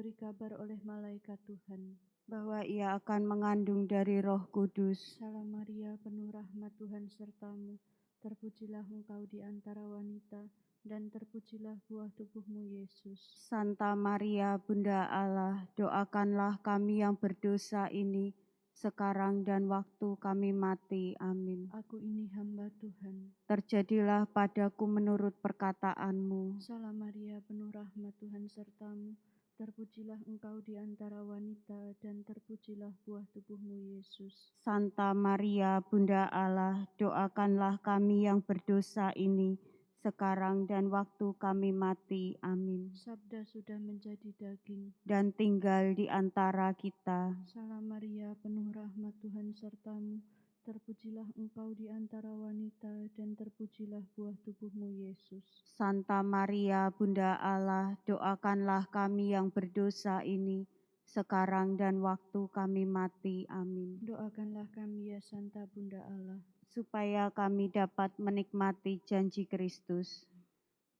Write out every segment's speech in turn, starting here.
diberi kabar oleh malaikat Tuhan bahwa ia akan mengandung dari Roh Kudus. Salam Maria, penuh rahmat Tuhan sertamu, terpujilah engkau di antara wanita, dan terpujilah buah tubuhmu Yesus. Santa Maria, Bunda Allah, doakanlah kami yang berdosa ini, sekarang dan waktu kami mati. Amin. Aku ini hamba Tuhan. Terjadilah padaku menurut perkataanmu. Salam Maria, penuh rahmat Tuhan sertamu, terpujilah engkau di antara wanita, dan terpujilah buah tubuhmu Yesus. Santa Maria, Bunda Allah, doakanlah kami yang berdosa ini, sekarang dan waktu kami mati. Amin. Sabda sudah menjadi daging dan tinggal di antara kita. Salam Maria, penuh rahmat Tuhan sertamu, terpujilah engkau di antara wanita, dan terpujilah buah tubuhmu Yesus. Santa Maria, Bunda Allah, doakanlah kami yang berdosa ini, sekarang dan waktu kami mati. Amin. Doakanlah kami ya Santa Bunda Allah, supaya kami dapat menikmati janji Kristus.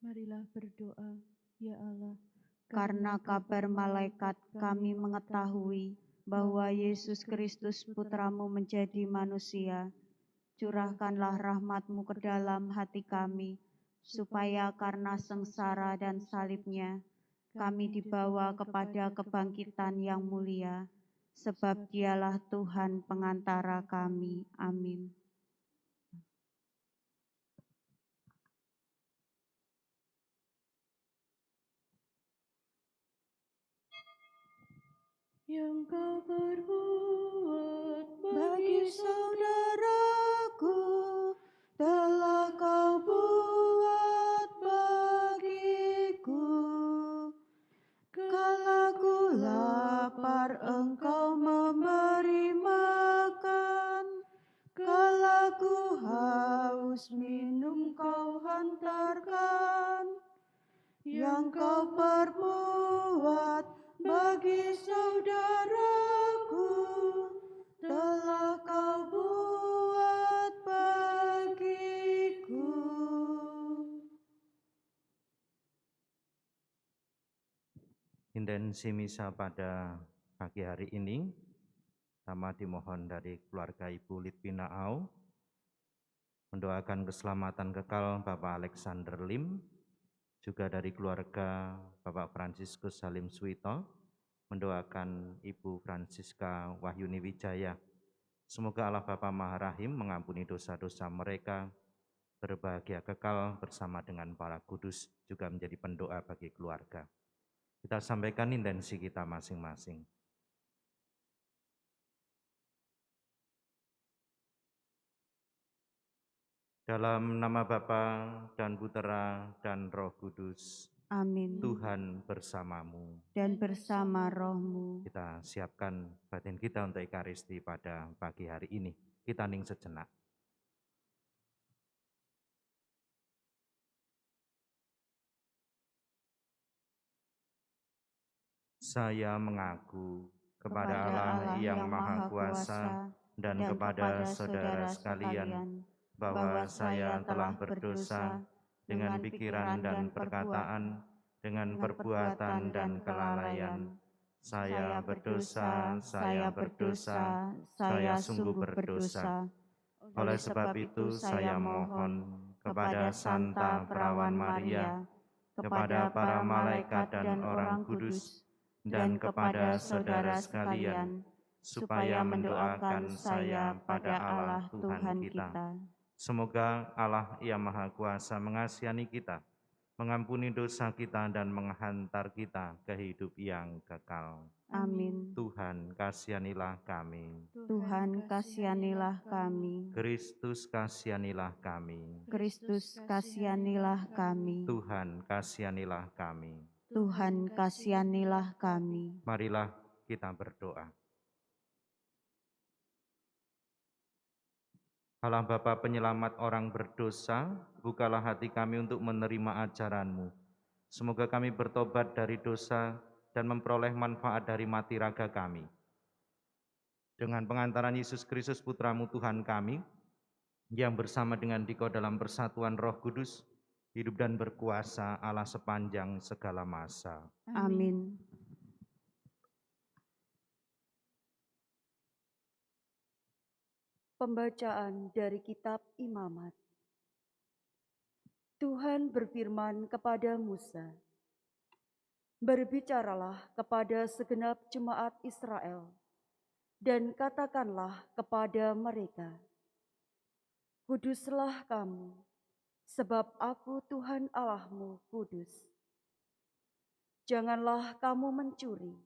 Marilah berdoa, ya Allah, karena kabar malaikat kami mengetahui bahwa Yesus Kristus Putramu menjadi manusia. Curahkanlah rahmat-Mu ke dalam hati kami, supaya karena sengsara dan salibnya, kami dibawa kepada kebangkitan yang mulia, sebab Dialah Tuhan pengantara kami. Amin. Yang kau perbuat bagi saudaraku, telah kau buat bagiku. Kala ku lapar engkau memberi makan, kala ku haus minum kau hantarkan. Yang kau perbuat bagi saudaraku, telah kau buat bagiku. Intensi misa pada pagi hari ini, pertama dimohon dari keluarga Ibu Litwina Au, mendoakan keselamatan kekal Bapak Alexander Lim, juga dari keluarga Bapak Fransiskus Salim Suwito, mendoakan Ibu Francisca Wahyuni Wijaya. Semoga Allah Bapa Maha Rahim mengampuni dosa-dosa mereka, berbahagia kekal bersama dengan para kudus, juga menjadi pendoa bagi keluarga. Kita sampaikan intensi kita masing-masing. Dalam nama Bapa dan Putera dan Roh Kudus. Amin. Tuhan bersamamu. Dan bersama rohmu. Kita siapkan batin kita untuk Ekaristi pada pagi hari ini. Kita hening sejenak. Saya mengaku kepada Allah yang Maha Kuasa dan kepada saudara sekalian bahwa saya telah berdosa dengan pikiran dan perkataan, dengan perbuatan dan kelalaian. Saya berdosa, saya sungguh berdosa. Oleh sebab itu saya mohon kepada Santa Perawan Maria, kepada para malaikat dan orang kudus, dan kepada saudara sekalian, supaya mendoakan saya pada Allah Tuhan kita. Semoga Allah yang Maha Kuasa mengasihi kita, mengampuni dosa kita dan menghantar kita ke hidup yang kekal. Amin. Tuhan kasihanilah kami. Tuhan kasihanilah kami. Kristus kasihanilah kami. Kristus kasihanilah kami. Tuhan kasihanilah kami. Tuhan kasihanilah kami. Marilah kita berdoa. Allah Bapa penyelamat orang berdosa, bukalah hati kami untuk menerima ajaran-Mu. Semoga kami bertobat dari dosa dan memperoleh manfaat dari mati raga kami. Dengan pengantaran Yesus Kristus Putra-Mu Tuhan kami, yang bersama dengan Dikau dalam persatuan Roh Kudus, hidup dan berkuasa Allah sepanjang segala masa. Amin. Pembacaan dari Kitab Imamat. Tuhan berfirman kepada Musa, "Berbicaralah kepada segenap jemaat Israel, dan katakanlah kepada mereka, Kuduslah kamu, sebab aku Tuhan Allahmu kudus. Janganlah kamu mencuri,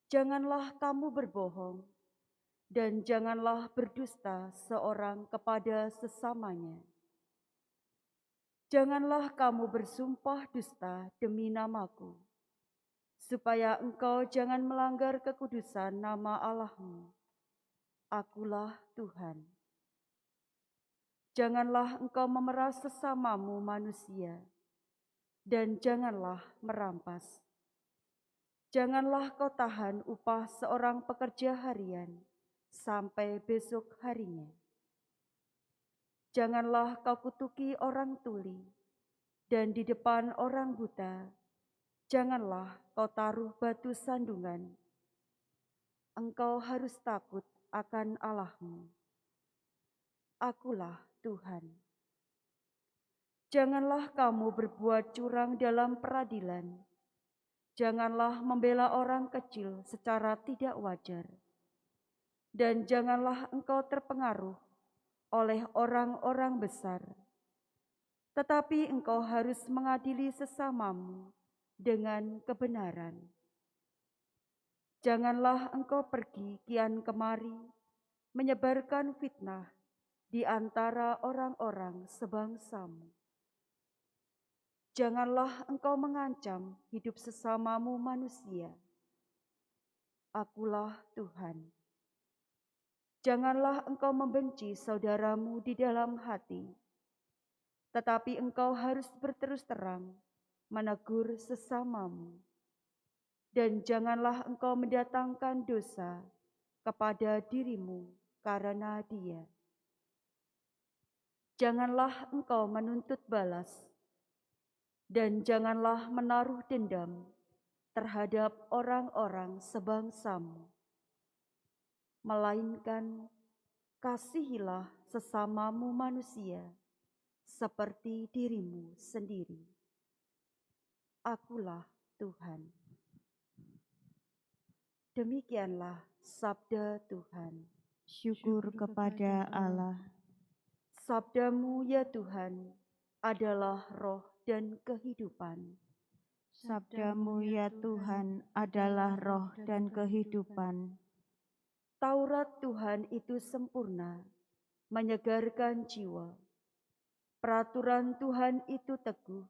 janganlah kamu berbohong, dan janganlah berdusta seorang kepada sesamanya. Janganlah kamu bersumpah dusta demi namaku, supaya engkau jangan melanggar kekudusan nama Allahmu. Akulah Tuhan. Janganlah engkau memeras sesamamu manusia, dan janganlah merampas. Janganlah kau tahan upah seorang pekerja harian sampai besok harinya. Janganlah kau kutuki orang tuli, dan di depan orang buta, janganlah kau taruh batu sandungan. Engkau harus takut akan Allahmu. Akulah Tuhan. Janganlah kamu berbuat curang dalam peradilan. Janganlah membela orang kecil secara tidak wajar. Dan janganlah engkau terpengaruh oleh orang-orang besar. Tetapi engkau harus mengadili sesamamu dengan kebenaran. Janganlah engkau pergi kian kemari menyebarkan fitnah di antara orang-orang sebangsamu. Janganlah engkau mengancam hidup sesamamu manusia. Akulah Tuhan. Janganlah engkau membenci saudaramu di dalam hati, tetapi engkau harus berterus terang menegur sesamamu. Dan janganlah engkau mendatangkan dosa kepada dirimu karena dia. Janganlah engkau menuntut balas, dan janganlah menaruh dendam terhadap orang-orang sebangsamu. Melainkan kasihilah sesamamu manusia seperti dirimu sendiri. Akulah Tuhan. Demikianlah sabda Tuhan. Syukur kepada Allah. Sabdamu ya Tuhan adalah roh dan kehidupan. Sabdamu ya Tuhan adalah roh dan kehidupan. Taurat Tuhan itu sempurna, menyegarkan jiwa. Peraturan Tuhan itu teguh,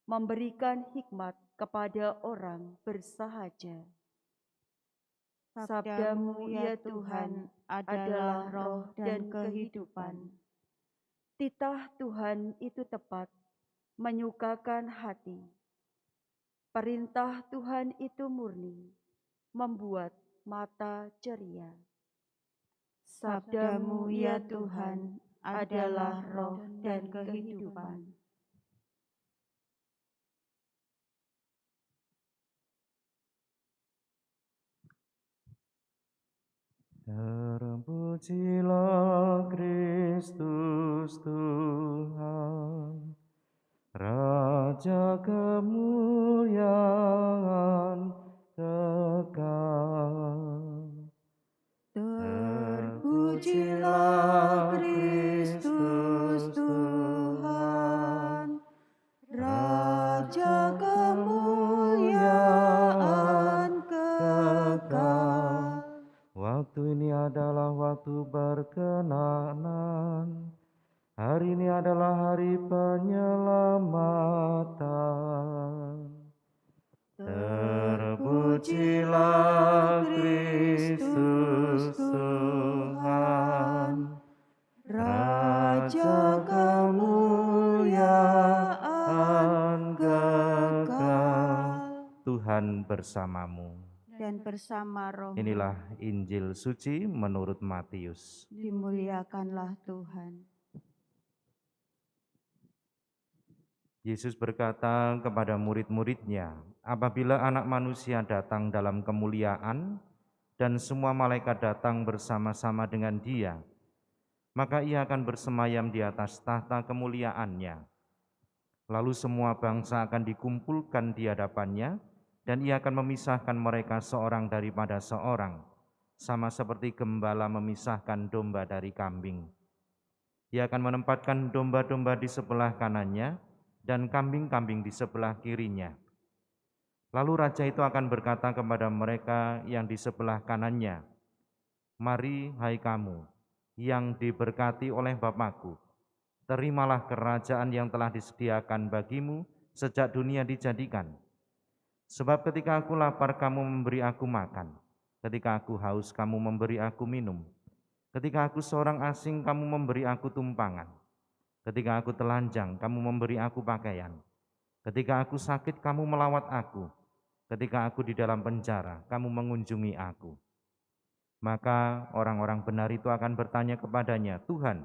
memberikan hikmat kepada orang bersahaja. Sabdamu ya Tuhan adalah roh dan kehidupan. Titah Tuhan itu tepat, menyukakan hati. Perintah Tuhan itu murni, membuat mata ceria. Sabdamu ya Tuhan adalah roh dan kehidupan. Terpujilah Kristus Tuhan, Raja kemuliaan kekal. Terpujilah Kristus Tuhan, Raja kemuliaan kekal. Waktu ini adalah waktu berkenanan. Hari ini adalah hari penyelamatan. Terpujilah Kristus Tuhan, Raja kemuliaan kekal. Tuhan bersamamu. Dan bersama roh Inilah Injil suci menurut Matius. dimuliakanlah Tuhan. Yesus berkata kepada murid-muridnya, apabila Anak Manusia datang dalam kemuliaan dan semua malaikat datang bersama-sama dengan Dia, maka ia akan bersemayam di atas tahta kemuliaannya. Lalu semua bangsa akan dikumpulkan di hadapannya, dan ia akan memisahkan mereka seorang daripada seorang, sama seperti gembala memisahkan domba dari kambing. Ia akan menempatkan domba-domba di sebelah kanannya, dan kambing-kambing di sebelah kirinya. Lalu raja itu akan berkata kepada mereka yang di sebelah kanannya, "Mari, hai kamu, yang diberkati oleh Bapa-Ku, terimalah kerajaan yang telah disediakan bagimu sejak dunia dijadikan. Sebab ketika aku lapar, kamu memberi aku makan. Ketika aku haus, kamu memberi aku minum. Ketika aku seorang asing, kamu memberi aku tumpangan. Ketika aku telanjang, kamu memberi aku pakaian. Ketika aku sakit, kamu melawat aku. Ketika aku di dalam penjara, kamu mengunjungi aku." Maka orang-orang benar itu akan bertanya kepadanya, "Tuhan,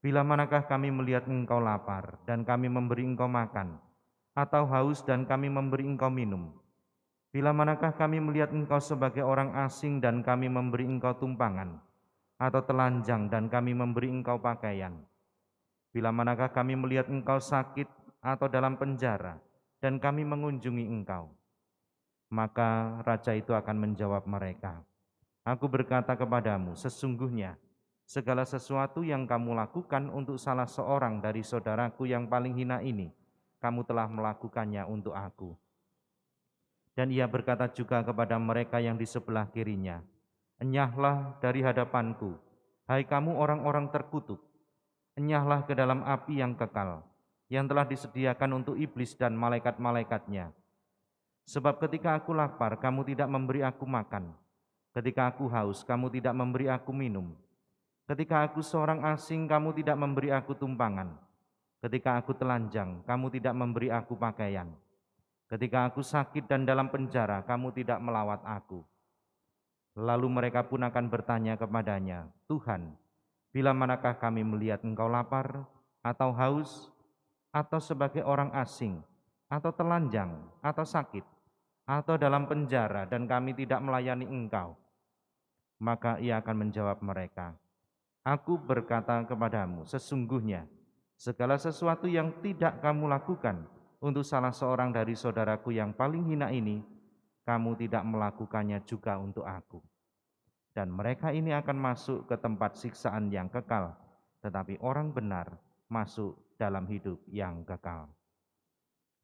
bila manakah kami melihat Engkau lapar dan kami memberi Engkau makan, atau haus dan kami memberi Engkau minum? Bila manakah kami melihat Engkau sebagai orang asing dan kami memberi Engkau tumpangan, atau telanjang dan kami memberi Engkau pakaian? Bila manakah kami melihat Engkau sakit atau dalam penjara dan kami mengunjungi Engkau?" Maka raja itu akan menjawab mereka, "Aku berkata kepadamu, sesungguhnya segala sesuatu yang kamu lakukan untuk salah seorang dari saudaraku yang paling hina ini, kamu telah melakukannya untuk aku." Dan ia berkata juga kepada mereka yang di sebelah kirinya, "Enyahlah dari hadapanku, hai kamu orang-orang terkutuk, enyahlah ke dalam api yang kekal, yang telah disediakan untuk iblis dan malaikat-malaikatnya. Sebab ketika aku lapar, kamu tidak memberi aku makan. Ketika aku haus, kamu tidak memberi aku minum. Ketika aku seorang asing, kamu tidak memberi aku tumpangan. Ketika aku telanjang, kamu tidak memberi aku pakaian. Ketika aku sakit dan dalam penjara, kamu tidak melawat aku." Lalu mereka pun akan bertanya kepadanya, "Tuhan, bila manakah kami melihat Engkau lapar, atau haus, atau sebagai orang asing, atau telanjang, atau sakit, atau dalam penjara, dan kami tidak melayani Engkau?" Maka ia akan menjawab mereka, "Aku berkata kepadamu, sesungguhnya segala sesuatu yang tidak kamu lakukan untuk salah seorang dari saudaraku yang paling hina ini, kamu tidak melakukannya juga untuk aku." Dan mereka ini akan masuk ke tempat siksaan yang kekal, tetapi orang benar masuk dalam hidup yang kekal.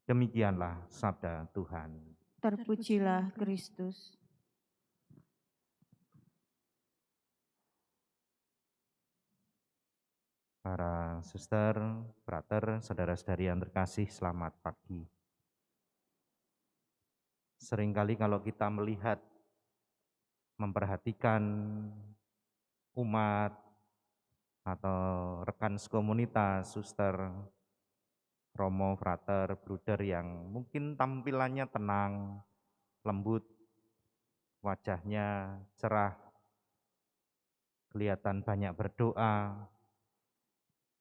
Demikianlah sabda Tuhan. Terpujilah Kristus. Para suster, brother, saudara-saudari yang terkasih, selamat pagi. Seringkali kalau kita melihat, memperhatikan umat atau rekan sekomunitas, suster, romo, frater, bruder yang mungkin tampilannya tenang, lembut, wajahnya cerah, kelihatan banyak berdoa,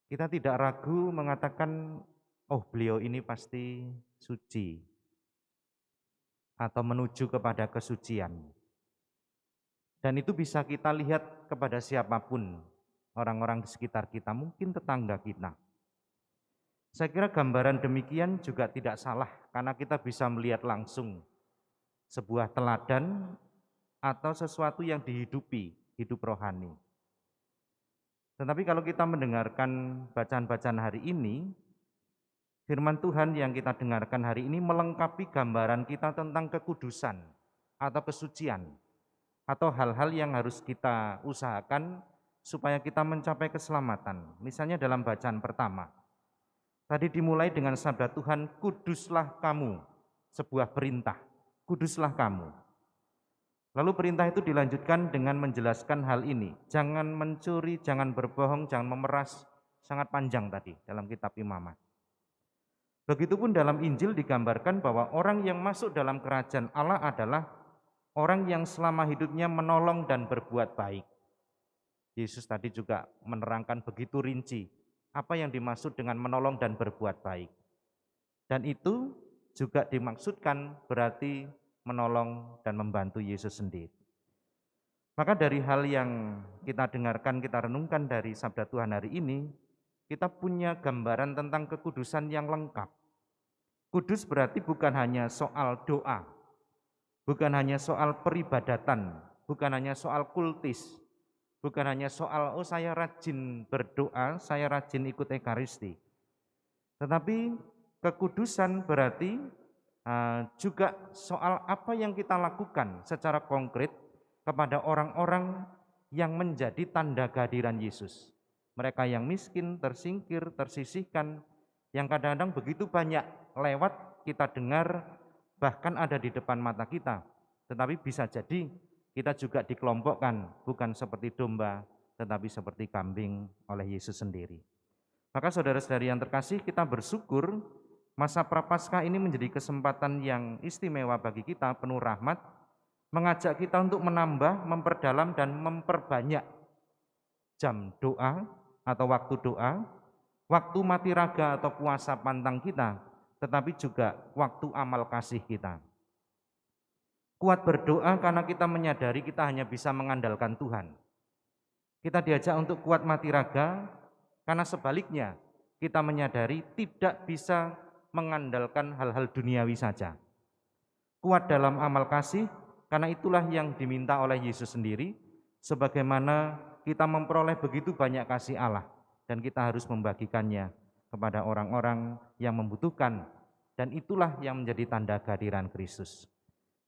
kita tidak ragu mengatakan, "Oh, beliau ini pasti suci," atau menuju kepada kesucian. Dan itu bisa kita lihat kepada siapapun, orang-orang di sekitar kita, mungkin tetangga kita. Saya kira gambaran demikian juga tidak salah, karena kita bisa melihat langsung sebuah teladan atau sesuatu yang dihidupi, hidup rohani. Tetapi kalau kita mendengarkan bacaan-bacaan hari ini, firman Tuhan yang kita dengarkan hari ini melengkapi gambaran kita tentang kekudusan atau kesucian, atau hal-hal yang harus kita usahakan supaya kita mencapai keselamatan. Misalnya dalam bacaan pertama, tadi dimulai dengan sabda Tuhan, "Kuduslah kamu," sebuah perintah, kuduslah kamu. Lalu perintah itu dilanjutkan dengan menjelaskan hal ini, jangan mencuri, jangan berbohong, jangan memeras, sangat panjang tadi dalam kitab Imamat. Begitupun dalam Injil digambarkan bahwa orang yang masuk dalam kerajaan Allah adalah orang yang selama hidupnya menolong dan berbuat baik. Yesus tadi juga menerangkan begitu rinci apa yang dimaksud dengan menolong dan berbuat baik. Dan itu juga dimaksudkan berarti menolong dan membantu Yesus sendiri. Maka dari hal yang kita dengarkan, kita renungkan dari sabda Tuhan hari ini, kita punya gambaran tentang kekudusan yang lengkap. Kudus berarti bukan hanya soal doa, bukan hanya soal peribadatan, bukan hanya soal kultis, bukan hanya soal saya rajin berdoa, saya rajin ikut ekaristi. Tetapi kekudusan berarti juga soal apa yang kita lakukan secara konkret kepada orang-orang yang menjadi tanda kehadiran Yesus. Mereka yang miskin, tersingkir, tersisihkan, yang kadang-kadang begitu banyak lewat kita dengar, bahkan ada di depan mata kita. Tetapi bisa jadi kita juga dikelompokkan, bukan seperti domba, tetapi seperti kambing oleh Yesus sendiri. Maka saudara-saudari yang terkasih, kita bersyukur masa Prapaskah ini menjadi kesempatan yang istimewa bagi kita, penuh rahmat, mengajak kita untuk menambah, memperdalam, dan memperbanyak jam doa atau waktu doa, waktu mati raga atau puasa pantang kita, tetapi juga waktu amal kasih kita. Kuat berdoa karena kita menyadari kita hanya bisa mengandalkan Tuhan. Kita diajak untuk kuat mati raga karena sebaliknya kita menyadari tidak bisa mengandalkan hal-hal duniawi saja. Kuat dalam amal kasih karena itulah yang diminta oleh Yesus sendiri, sebagaimana kita memperoleh begitu banyak kasih Allah dan kita harus membagikannya kepada orang-orang yang membutuhkan, dan itulah yang menjadi tanda kehadiran Kristus.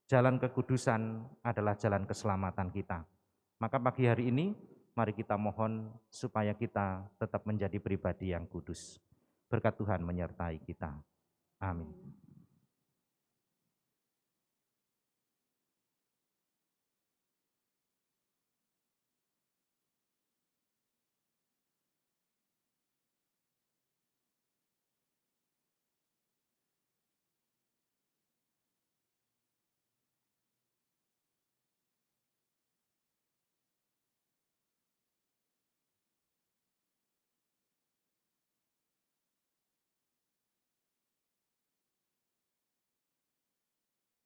Jalan kekudusan adalah jalan keselamatan kita. Maka pagi hari ini mari kita mohon supaya kita tetap menjadi pribadi yang kudus. Berkat Tuhan menyertai kita. Amin.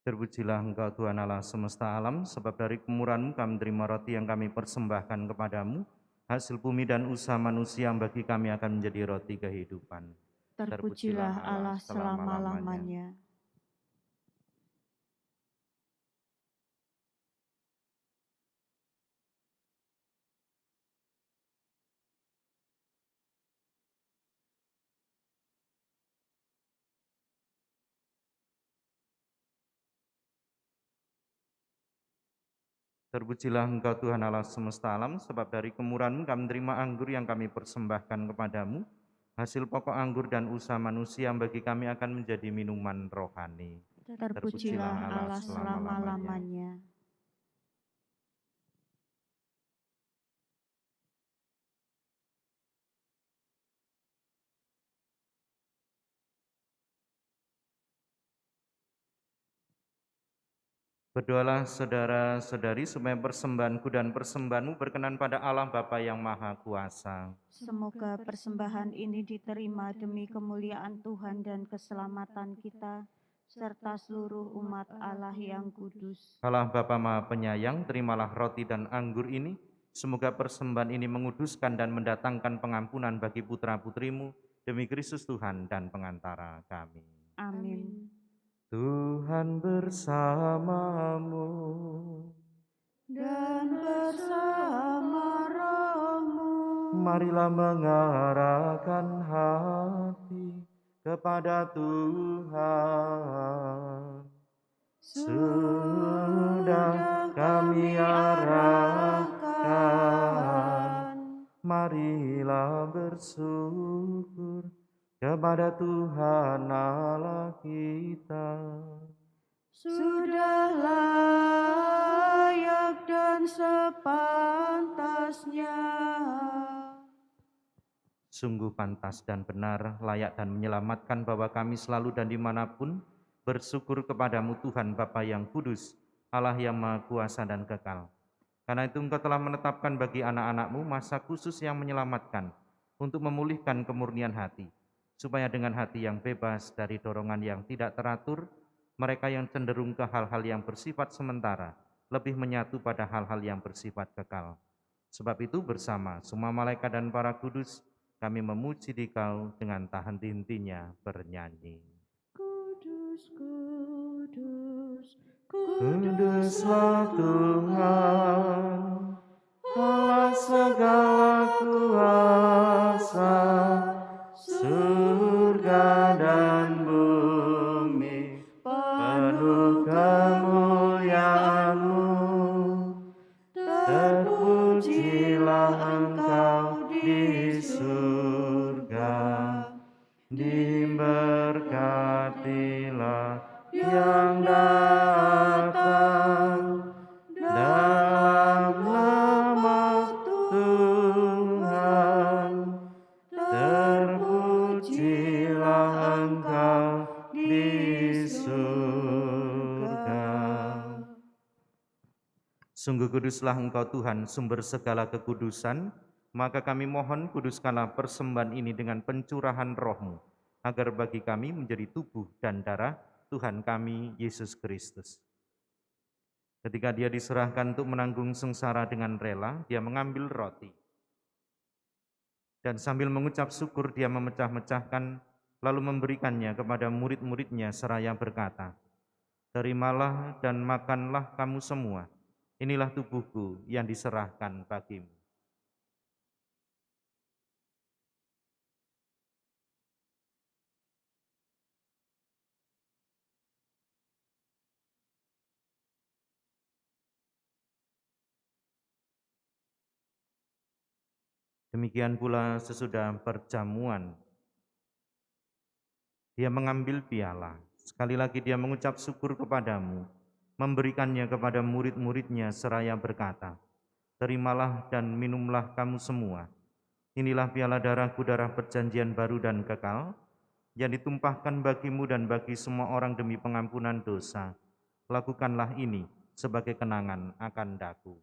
Terpujilah Engkau Tuhan Allah semesta alam, sebab dari kemurahan-Mu kami terima roti yang kami persembahkan kepadamu, hasil bumi dan usaha manusia yang bagi kami akan menjadi roti kehidupan. Terpujilah Allah selama-lamanya. Terpujilah Engkau Tuhan Allah semesta alam, sebab dari kemurahan-Mu kami terima anggur yang kami persembahkan kepadamu, hasil pokok anggur dan usaha manusia yang bagi kami akan menjadi minuman rohani. Terpujilah Allah selama-lamanya. Berdoalah saudara-saudari supaya persembahanku dan persembahanmu berkenan pada Allah Bapa yang Maha Kuasa. Semoga persembahan ini diterima demi kemuliaan Tuhan dan keselamatan kita, serta seluruh umat Allah yang kudus. Allah Bapa Maha Penyayang, terimalah roti dan anggur ini. Semoga persembahan ini menguduskan dan mendatangkan pengampunan bagi putra-putrimu, demi Kristus Tuhan dan pengantara kami. Amin. Tuhan bersamamu Dan bersama rohmu, marilah mengarahkan hati kepada Tuhan. Sudah kami arahkan, marilah bersyukur kepada Tuhan Allah kita. sudah layak dan sepantasnya. Sungguh pantas dan benar, layak dan menyelamatkan bahwa kami selalu dan dimanapun bersyukur kepadamu Tuhan Bapa yang kudus, Allah yang Maha Kuasa dan kekal. Karena itu Engkau telah menetapkan bagi anak-anak-Mu masa khusus yang menyelamatkan untuk memulihkan kemurnian hati, supaya dengan hati yang bebas dari dorongan yang tidak teratur, mereka yang cenderung ke hal-hal yang bersifat sementara lebih menyatu pada hal-hal yang bersifat kekal. Sebab itu bersama semua malaikat dan para kudus, kami memuji Dikau dengan tak henti-hentinya bernyanyi. Kudus, kudus, Kuduslah Tuhan, Allah segala kuasa, surga dan bumi penuh kemuliaan-Mu. Terpujilah Engkau di surga, diberkatilah yang datang dalam nama Tuhan. Terpujilah Engkau di surga. Sungguh kuduslah Engkau Tuhan, sumber segala kekudusan, maka kami mohon kuduskanlah persembahan ini dengan pencurahan roh-Mu, agar bagi kami menjadi tubuh dan darah Tuhan kami, Yesus Kristus. Ketika Dia diserahkan untuk menanggung sengsara dengan rela, Dia mengambil roti. Dan sambil mengucap syukur, Dia memecah-mecahkan, lalu memberikannya kepada murid-murid-Nya seraya berkata, "Terimalah dan makanlah kamu semua. Inilah tubuhku yang diserahkan bagimu." Demikian pula sesudah perjamuan, Dia mengambil piala. Sekali lagi Dia mengucap syukur kepadamu, memberikannya kepada murid-murid-Nya seraya berkata, "Terimalah dan minumlah kamu semua. Inilah piala darahku, darah perjanjian baru dan kekal, yang ditumpahkan bagimu dan bagi semua orang demi pengampunan dosa. Lakukanlah ini sebagai kenangan akan daku."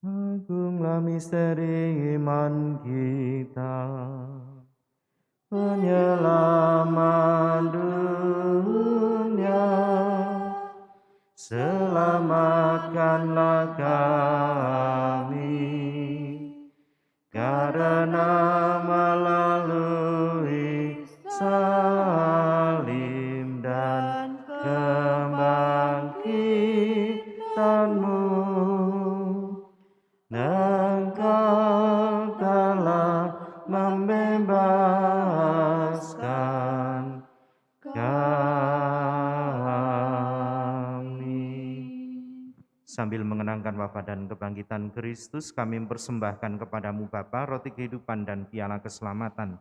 Agunglah misteri iman kita, penyelamat dunia. Selamatkanlah kami, karena melalui salib dan kebangkitan-Mu, Engkau telah membebaskan kami. Sambil mengenangkan wafat dan kebangkitan Kristus, kami mempersembahkan kepadamu Bapa roti kehidupan dan piala keselamatan.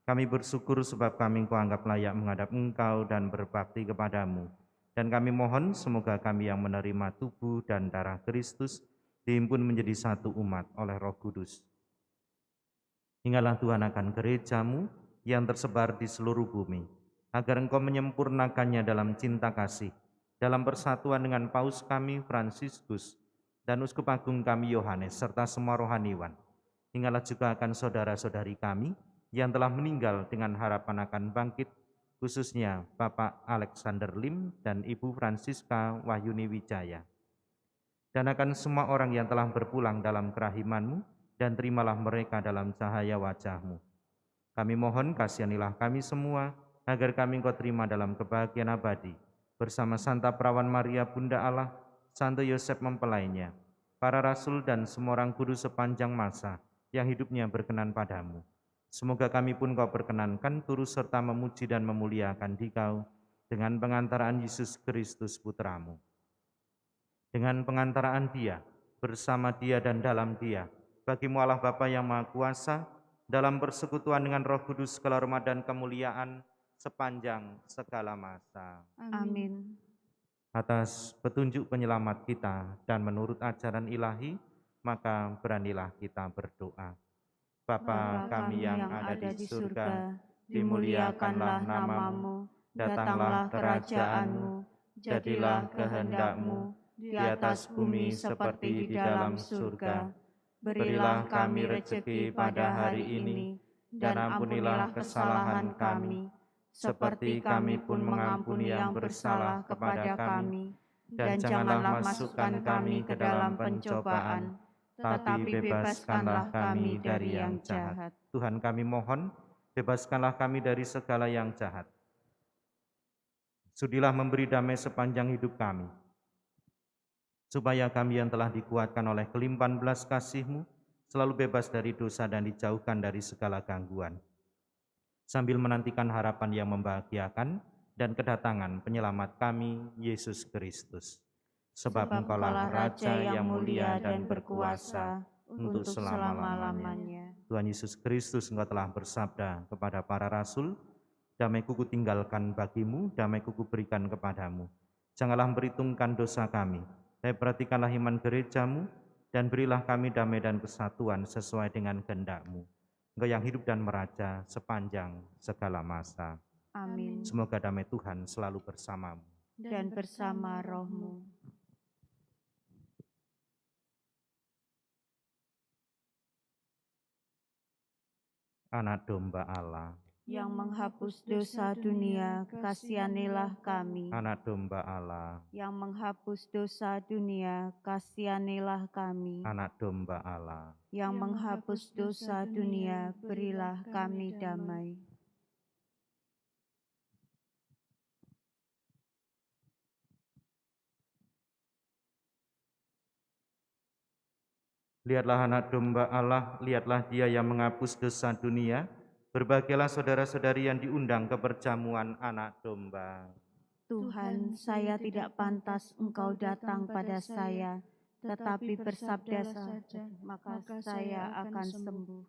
Kami bersyukur sebab kami Engkau anggap layak menghadap Engkau dan berbakti kepadamu. Dan kami mohon semoga kami yang menerima tubuh dan darah Kristus dihimpun menjadi satu umat oleh Roh Kudus. Ingatlah Tuhan akan gereja-Mu yang tersebar di seluruh bumi, agar Engkau menyempurnakannya dalam cinta kasih, dalam persatuan dengan Paus kami Fransiskus dan Uskup Agung kami Yohanes, serta semua rohaniwan. Ingatlah juga akan saudara-saudari kami yang telah meninggal dengan harapan akan bangkit, khususnya Bapak Alexander Lim dan Ibu Francisca Wahyuni Wijaya. Dan akan semua orang yang telah berpulang dalam kerahiman-Mu, dan terimalah mereka dalam cahaya wajah-Mu. Kami mohon kasihanilah kami semua, agar kami Engkau terima dalam kebahagiaan abadi, bersama Santa Perawan Maria Bunda Allah, Santo Yosef mempelainya, para rasul dan semua orang kudus sepanjang masa yang hidupnya berkenan padamu. Semoga kami pun Kau perkenankan turut serta memuji dan memuliakan Dikau dengan pengantaraan Yesus Kristus Putra-Mu. Dengan pengantaraan Dia, bersama Dia dan dalam Dia, bagi-Mu Allah Bapa yang Maha Kuasa, dalam persekutuan dengan Roh Kudus, segala hormat dan kemuliaan sepanjang segala masa. Amin. Atas petunjuk penyelamat kita dan menurut ajaran ilahi, maka beranilah kita berdoa. Bapa kami yang ada di surga, dimuliakanlah nama-Mu, datanglah kerajaan-Mu, jadilah kehendak-Mu di atas bumi seperti di dalam surga. Berilah kami rejeki pada hari ini, dan ampunilah kesalahan kami, seperti kami pun mengampuni yang bersalah kepada kami. Dan janganlah masukkan kami ke dalam pencobaan, tetapi bebaskanlah kami dari yang jahat. Tuhan kami mohon, bebaskanlah kami dari segala yang jahat. Sudilah memberi damai sepanjang hidup kami, supaya kami yang telah dikuatkan oleh kelimpahan belas kasih-Mu, selalu bebas dari dosa dan dijauhkan dari segala gangguan, sambil menantikan harapan yang membahagiakan dan kedatangan penyelamat kami, Yesus Kristus. Sebab Engkaulah Raja yang mulia dan berkuasa untuk selama-lamanya. Tuhan Yesus Kristus, Engkau telah bersabda kepada para rasul, damai-Ku kutinggalkan bagimu, damai-Ku kuberikan kepadamu. Janganlah memperhitungkan dosa kami, tapi perhatikanlah iman gereja-Mu, dan berilah kami damai dan kesatuan sesuai dengan kehendak-Mu. Engkau yang hidup dan meraja sepanjang segala masa. Amin. Semoga damai Tuhan selalu bersamamu Dan bersama roh-Mu. Anak domba Allah, Yang menghapus dosa dunia, kasihanilah kami. anak domba Allah, Yang menghapus dosa dunia, kasihanilah kami. anak domba Allah. Yang menghapus dosa dunia, berilah kami damai. Lihatlah anak domba Allah, lihatlah Dia yang menghapus dosa dunia. Berbahagialah saudara-saudari yang diundang ke perjamuan anak domba. Tuhan, saya tidak pantas Engkau datang pada saya, tetapi bersabda saja, maka saya akan sembuh.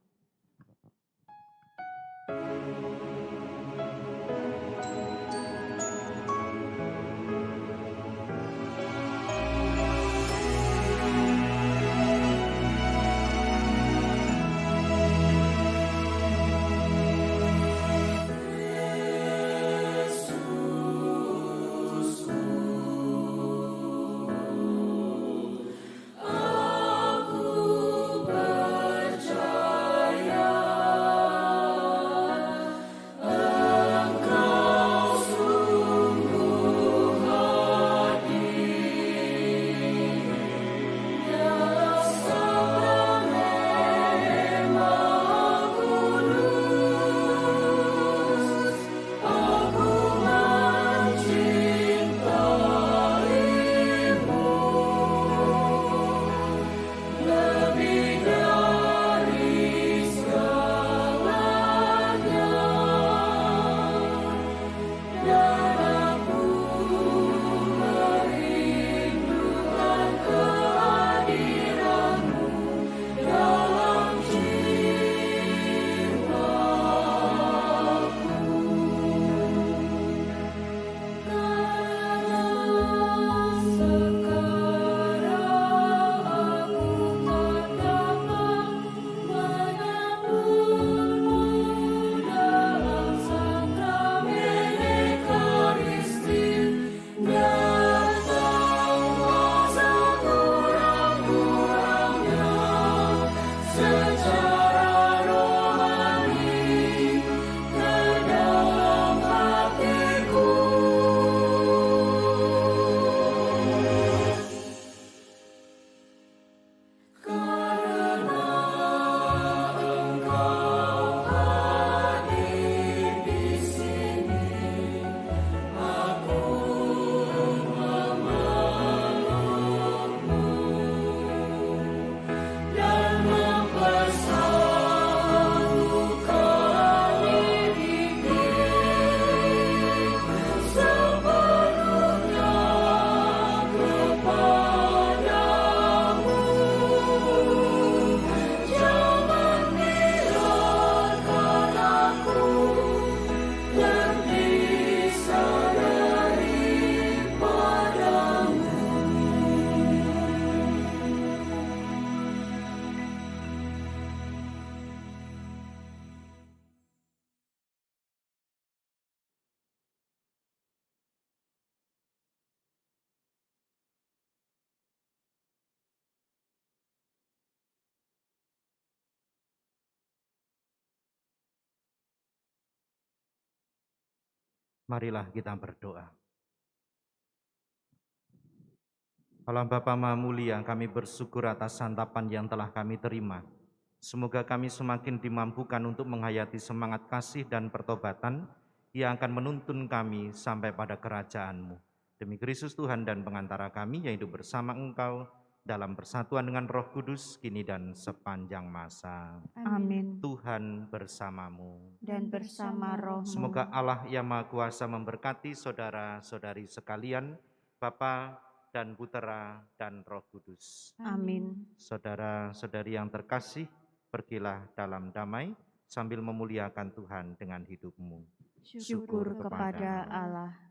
Marilah kita berdoa. Allah Bapa Maha Mulia, kami bersyukur atas santapan yang telah kami terima. Semoga kami semakin dimampukan untuk menghayati semangat kasih dan pertobatan yang akan menuntun kami sampai pada kerajaan-Mu. Demi Kristus Tuhan dan pengantara kami yang hidup bersama Engkau dalam persatuan dengan Roh Kudus, kini dan sepanjang masa. Amin. Tuhan bersamamu. Dan bersama rohmu. Semoga Allah yang Maha Kuasa memberkati saudara-saudari sekalian, Bapa dan Putera dan Roh Kudus. Amin. Saudara-saudari yang terkasih, pergilah dalam damai sambil memuliakan Tuhan dengan hidupmu. Syukur kepada Allah.